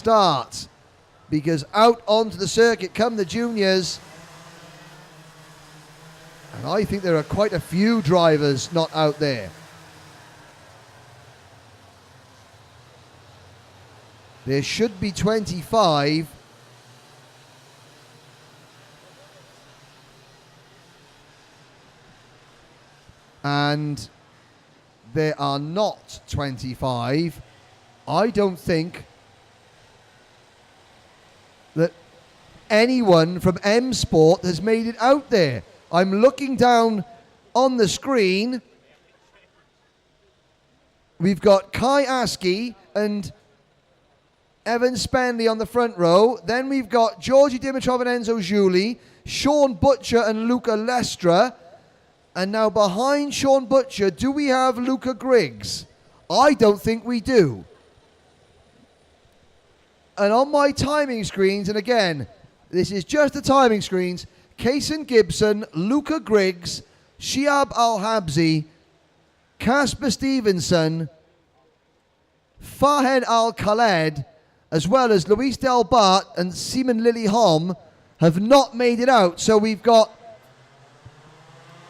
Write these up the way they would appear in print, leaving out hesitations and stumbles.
start, because out onto the circuit come the juniors. And I think there are quite a few drivers not out there. There should be 25. And there are not 25. I don't think that anyone from M Sport has made it out there. I'm looking down on the screen. We've got Kai Askey and Evan Spenley on the front row. Then we've got Georgi Dimitrov and Enzo Giuli, Sean Butcher and Luca Lestra. And now behind Sean Butcher, do we have Luca Griggs? I don't think we do. And on my timing screens, and again, this is just the timing screens, Kaysen Gibson, Luca Griggs, Shiab Al-Habzi, Casper Stevenson, Fahed Al-Khaled, as well as Luis Delbart and Simon Lilleholm have not made it out. So we've got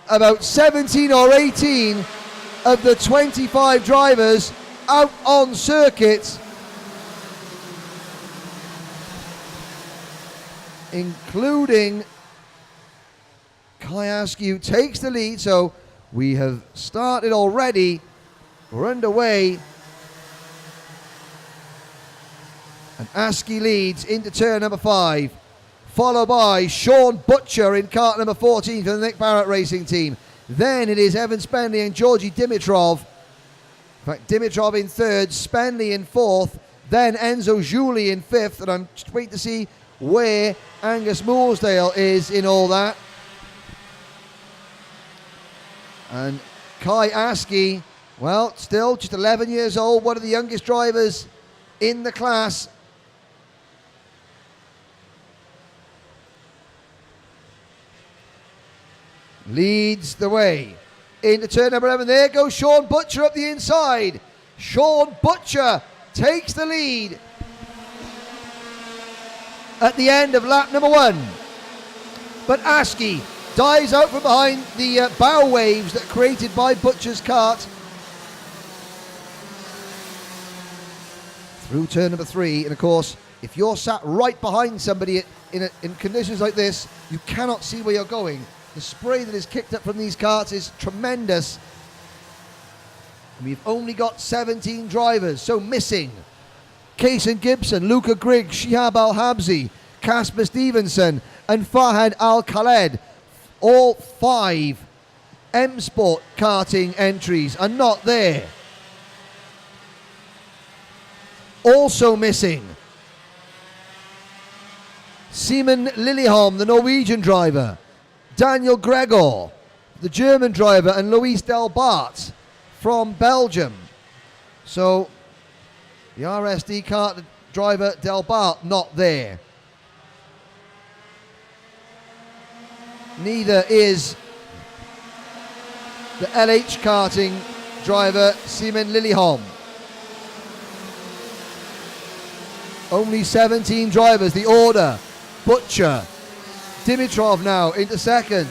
about 17 or 18 of the 25 drivers out on circuit, including Kai Askey, who takes the lead. So we have started already. We're underway. And Askey leads into turn number 5, followed by Sean Butcher in kart number 14 for the Nick Barrett Racing Team. Then it is Evan Spenley and Georgi Dimitrov. In fact, Dimitrov in 3rd, Spenley in 4th, then Enzo Giuli in 5th, and I'm just waiting to see where Angus Mooresdale is in all that. And Kai Askey, well, still just 11 years old, one of the youngest drivers in the class. Leads the way into turn number 11. There goes Sean Butcher up the inside. Sean Butcher takes the lead at the end of lap number 1. But Askey dives out from behind the bow waves that are created by Butcher's kart. Through turn number 3. And of course, if you're sat right behind somebody in conditions like this, you cannot see where you're going. The spray that is kicked up from these karts is tremendous. And we've only got 17 drivers, so missing Kaysen Gibson, Luca Griggs, Shihab Al-Habzi, Casper Stevenson and Fahed Al-Khaled. All 5 M Sport karting entries are not there. Also missing Simon Lilleholm, the Norwegian driver, Daniel Gregor, the German driver, and Luis Delbart from Belgium. So the RSD kart driver Delbart not there. Neither is the LH karting driver Simon Lilleholm. Only 17 drivers. The order: Butcher, Dimitrov now into 2nd.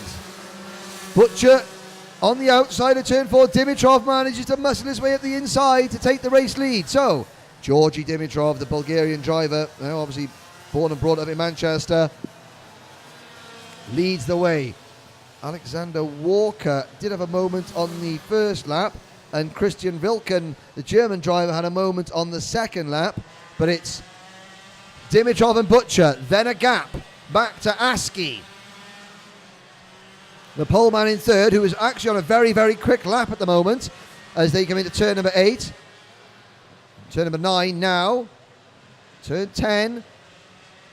Butcher on the outside of turn 4. Dimitrov manages to muscle his way up the inside to take the race lead. So Georgi Dimitrov, the Bulgarian driver, obviously born and brought up in Manchester, leads the way. Alexander Walker did have a moment on the first lap, and Christian Wilken, the German driver, had a moment on the 2nd lap, but it's Dimitrov and Butcher, then a gap back to Askey, the pole man in 3rd, who is actually on a very, very quick lap at the moment as they come into turn number 8. Turn number 9 now. Turn 10.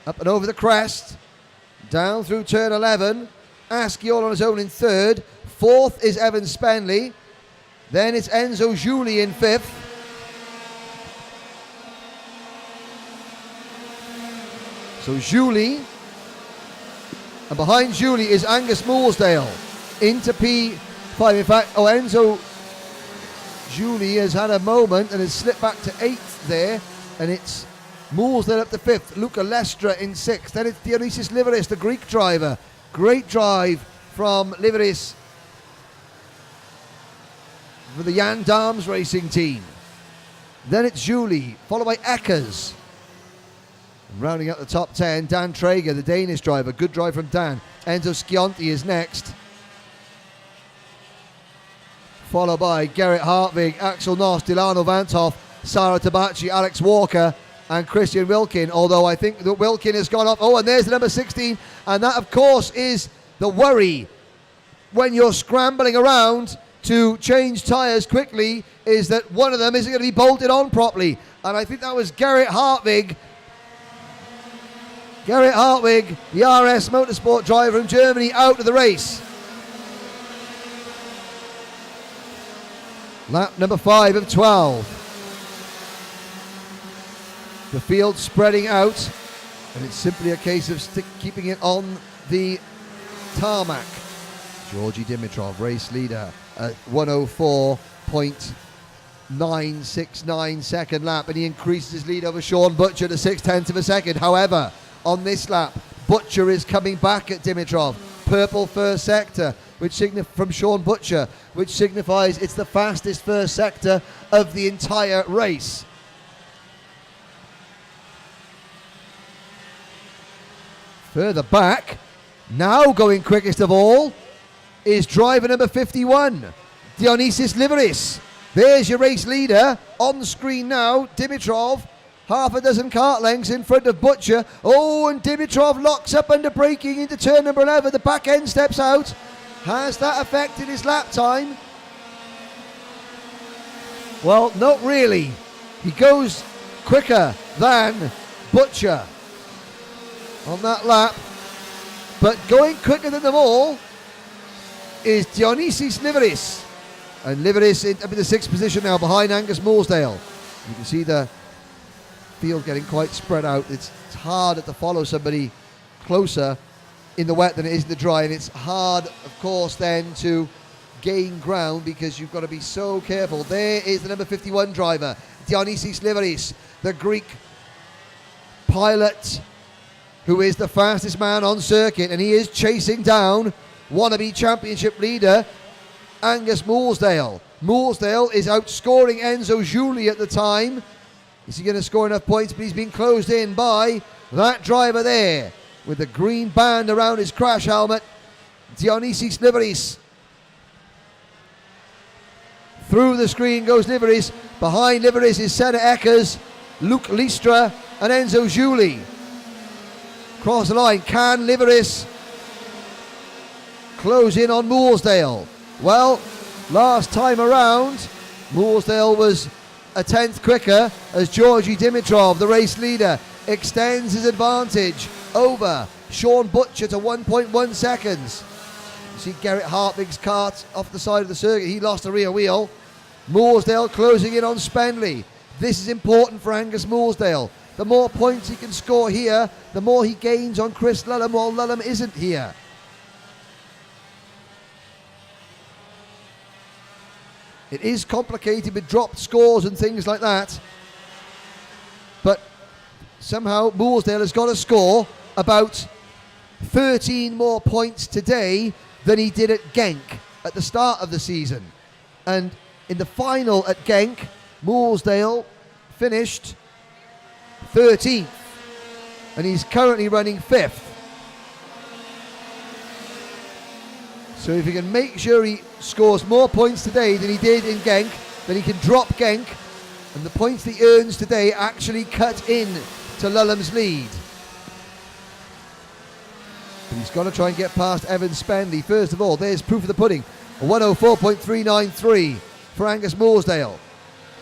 Up and over the crest. Down through turn 11. Askey all on his own in 3rd. 4th is Evan Spenley. Then it's Enzo Giuli in 5th. So Giuli. And behind Giuli is Angus Mooresdale into P5. In fact, Enzo Giuli has had a moment and has slipped back to 8th there. And it's Mooresdale up to 5th. Luca Lestra in 6th. Then it's Dionysius Liveris, the Greek driver. Great drive from Liveris for the Jan Darms racing team. Then it's Julie, followed by Eckers. And rounding out the top 10, Dan Traeger, the Danish driver. Good drive from Dan. Enzo Schianti is next. Followed by Gerrit Hartwig, Axel Noss, Delano Vanthoff, Sarah Tabacci, Alex Walker, and Christian Wilkin. Although I think that Wilkin has gone up. Oh, and there's the number 16. And that, of course, is the worry when you're scrambling around to change tyres quickly, is that one of them isn't going to be bolted on properly. And I think that was Gerrit Hartwig. Gerrit Hartwig, the RS Motorsport driver from Germany, out of the race. Lap number 5 of 12. The field spreading out, and it's simply a case of keeping it on the tarmac. Georgi Dimitrov, race leader, at 104.969 second lap, and he increases his lead over Sean Butcher to 0.6 of a second. However, on this lap, Butcher is coming back at Dimitrov. Purple first sector, which from Sean Butcher, which signifies it's the fastest first sector of the entire race. Further back, now going quickest of all, is driver number 51, Dionysius Liveris. There's your race leader on the screen now, Dimitrov, half a dozen kart lengths in front of Butcher. Oh, and Dimitrov locks up under braking into turn number 11. The back end steps out. Has that affected his lap time? Well, not really. He goes quicker than Butcher on that lap, but going quicker than them all is Dionysius Liveris, and Liveris in the 6th position now behind Angus Mooresdale. You can see the field getting quite spread out. It's harder to follow somebody closer in the wet than it is in the dry, and it's hard, of course, then to gain ground because you've got to be so careful. There is the number 51 driver, Dionysius Liveris, the Greek pilot who is the fastest man on circuit, and he is chasing down wannabe championship leader Angus Mooresdale. Mooresdale is outscoring Enzo Giuli at the time. Is he going to score enough points? But he's been closed in by that driver there with the green band around his crash helmet, Dionysius Liveris. Through the screen goes Liveris. Behind Liveris is Senna Eckers, Luc Listra, and Enzo Giuli. Cross the line. Can Liveris close in on Mooresdale? Well, last time around, Mooresdale was a 10th quicker as Georgi Dimitrov, the race leader, extends his advantage over Sean Butcher to 1.1 seconds. You see Gerrit Hartwig's kart off the side of the circuit. He lost the rear wheel. Mooresdale closing in on Spenley. This is important for Angus Mooresdale. The more points he can score here, the more he gains on Chris Lulham, while Lulham isn't here. It is complicated with dropped scores and things like that. But somehow Mooresdale has got to score about 13 more points today than he did at Genk at the start of the season. And in the final at Genk, Mooresdale finished 13th, and he's currently running 5th. So if he can make sure he scores more points today than he did in Genk, then he can drop Genk, and the points that he earns today actually cut in to Lulham's lead. But he's got to try and get past Evan Spenley. First of all, there's proof of the pudding. A 104.393 for Angus Mooresdale.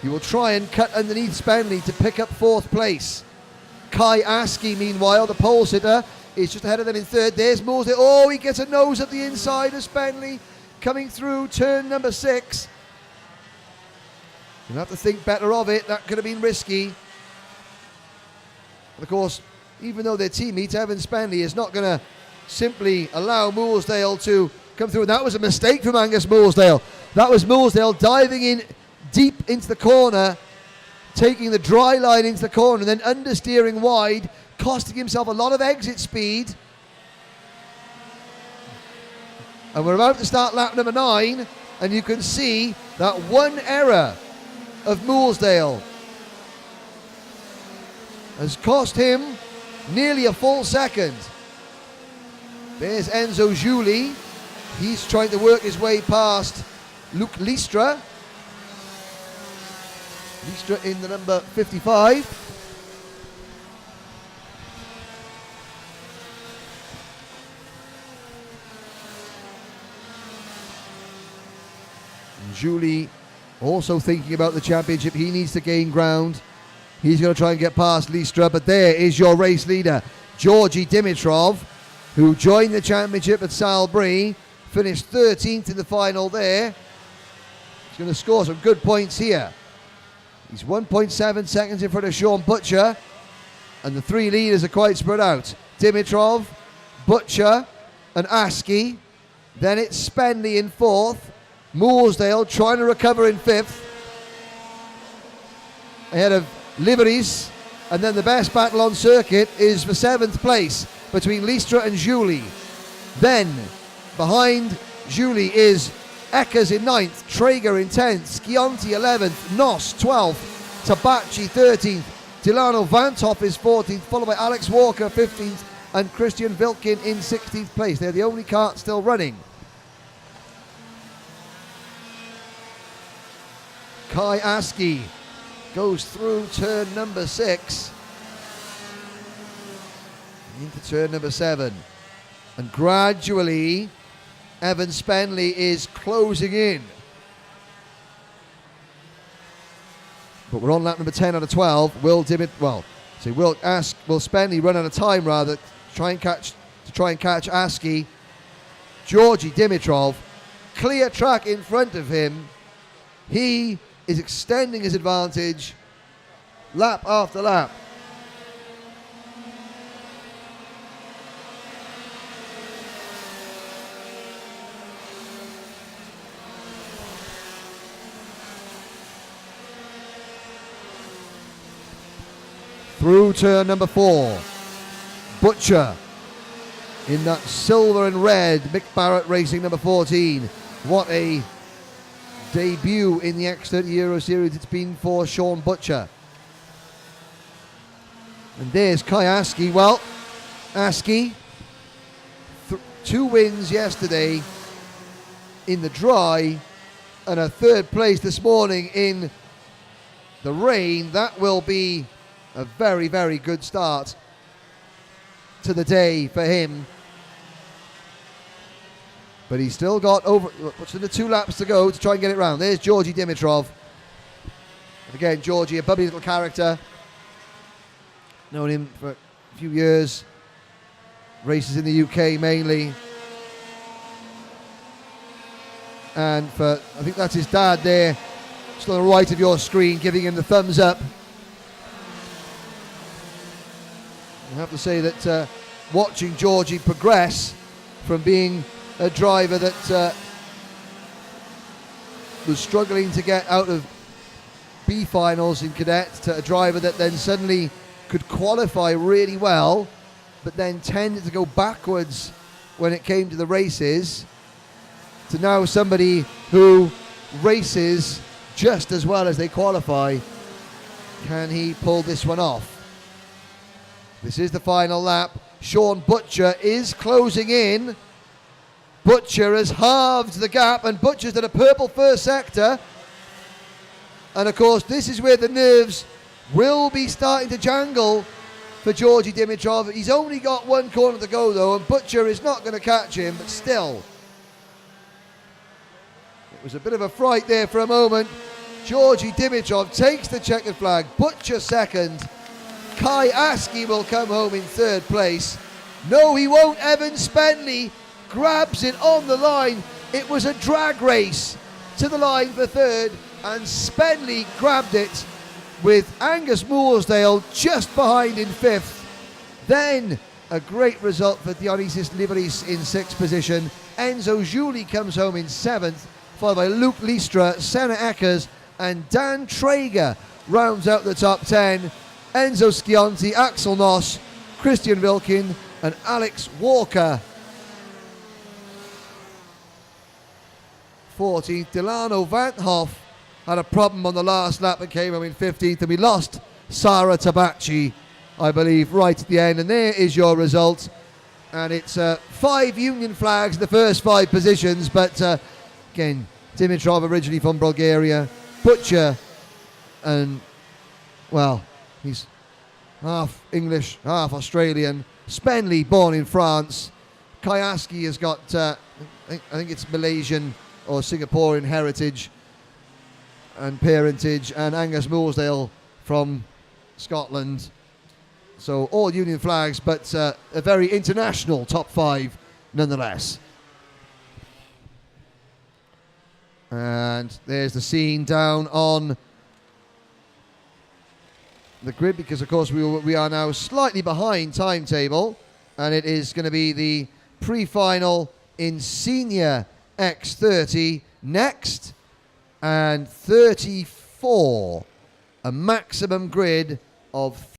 He will try and cut underneath Spenley to pick up 4th place. Kai Askey, meanwhile, the pole sitter, is just ahead of them in 3rd. There's Mooresdale. Oh, he gets a nose at the inside of Spenley coming through turn number 6. You'll have to think better of it. That could have been risky. But of course, even though they're teammates, Evan Spenley is not going to simply allow Mooresdale to come through. And that was a mistake from Angus Mooresdale. That was Mooresdale diving in deep into the corner taking the dry line into the corner and then understeering wide, costing himself a lot of exit speed. And we're about to start lap number 9, and you can see that one error of Moolsdale has cost him nearly a full second. There's Enzo Giuli. He's trying to work his way past Luc Listra. Listra in the number 55. And Giuli also thinking about the championship. He needs to gain ground. He's going to try and get past Listra, but there is your race leader, Georgi Dimitrov, who joined the championship at Salbris, finished 13th in the final there. He's going to score some good points here. He's 1.7 seconds in front of Sean Butcher, and the 3 leaders are quite spread out. Dimitrov, Butcher, and Askey. Then it's Spenley in 4th. Moolsdale trying to recover in 5th. Ahead of Liberis, and then the best battle on circuit is for 7th place between Listra and Giuli. Then behind Giuli is Eckers in 9th, Traeger in 10th, Schianti 11th, Noss 12th, Tabacci 13th, Delano Vanthoff is 14th, followed by Alex Walker 15th, and Christian Wilkin in 16th place. They're the only kart still running. Kai Askey goes through turn number 6 into turn number 7, and gradually Evan Spenley is closing in. But we're on lap number 10 out of 12. Will Spenley run out of time rather to try and catch Askey. Georgi Dimitrov, clear track in front of him. He is extending his advantage lap after lap. Through turn number 4, Butcher in that silver and red, Mick Barrett Racing number 14. What a debut in the X30 Euro Series it's been for Sean Butcher. And there's Kai Askey. Well, Askey, 2 wins yesterday in the dry and a 3rd place this morning in the rain. That will be a very, very good start to the day for him. But he's still got what's the 2 laps to go to try and get it round. There's Georgi Dimitrov. And again, Georgi, a bubbly little character. Known him for a few years. Races in the UK mainly. And I think that's his dad there, just on the right of your screen, giving him the thumbs up. I have to say that watching Georgi progress from being a driver that was struggling to get out of B finals in cadet to a driver that then suddenly could qualify really well, but then tended to go backwards when it came to the races, to now somebody who races just as well as they qualify. Can he pull this one off? This is the final lap. Sean Butcher is closing in. Butcher has halved the gap, and Butcher's done a purple first sector. And of course, this is where the nerves will be starting to jangle for Georgi Dimitrov. He's only got 1 corner to go though, and Butcher is not going to catch him, but still. It was a bit of a fright there for a moment. Georgi Dimitrov takes the checkered flag. Butcher 2nd. Kai Askey will come home in 3rd place. No, he won't. Evan Spenley grabs it on the line. It was a drag race to the line for 3rd, and Spenley grabbed it with Angus Moolsdale just behind in 5th. Then a great result for Dionysius Liberis in 6th position. Enzo Giuli comes home in 7th, followed by Luc Listra, Senna Eckers, and Dan Traeger rounds out the top 10. Enzo Schianti, Axel Noss, Christian Wilkin and Alex Walker. 14th, Delano Van Hoff had a problem on the last lap and came home in 15th, and we lost Sara Tabacci, I believe, right at the end. And there is your result. And it's 5 Union flags in the first 5 positions, but again, Dimitrov originally from Bulgaria, Butcher, and well, he's half English, half Australian. Spenley, born in France. Kayaski has got, I think it's Malaysian or Singaporean heritage and parentage, and Angus Mooresdale from Scotland. So all Union flags, but a very international top 5 nonetheless. And there's the scene down on the grid, because of course we are now slightly behind timetable, and it is going to be the pre-final in senior X30 next, and 34, a maximum grid of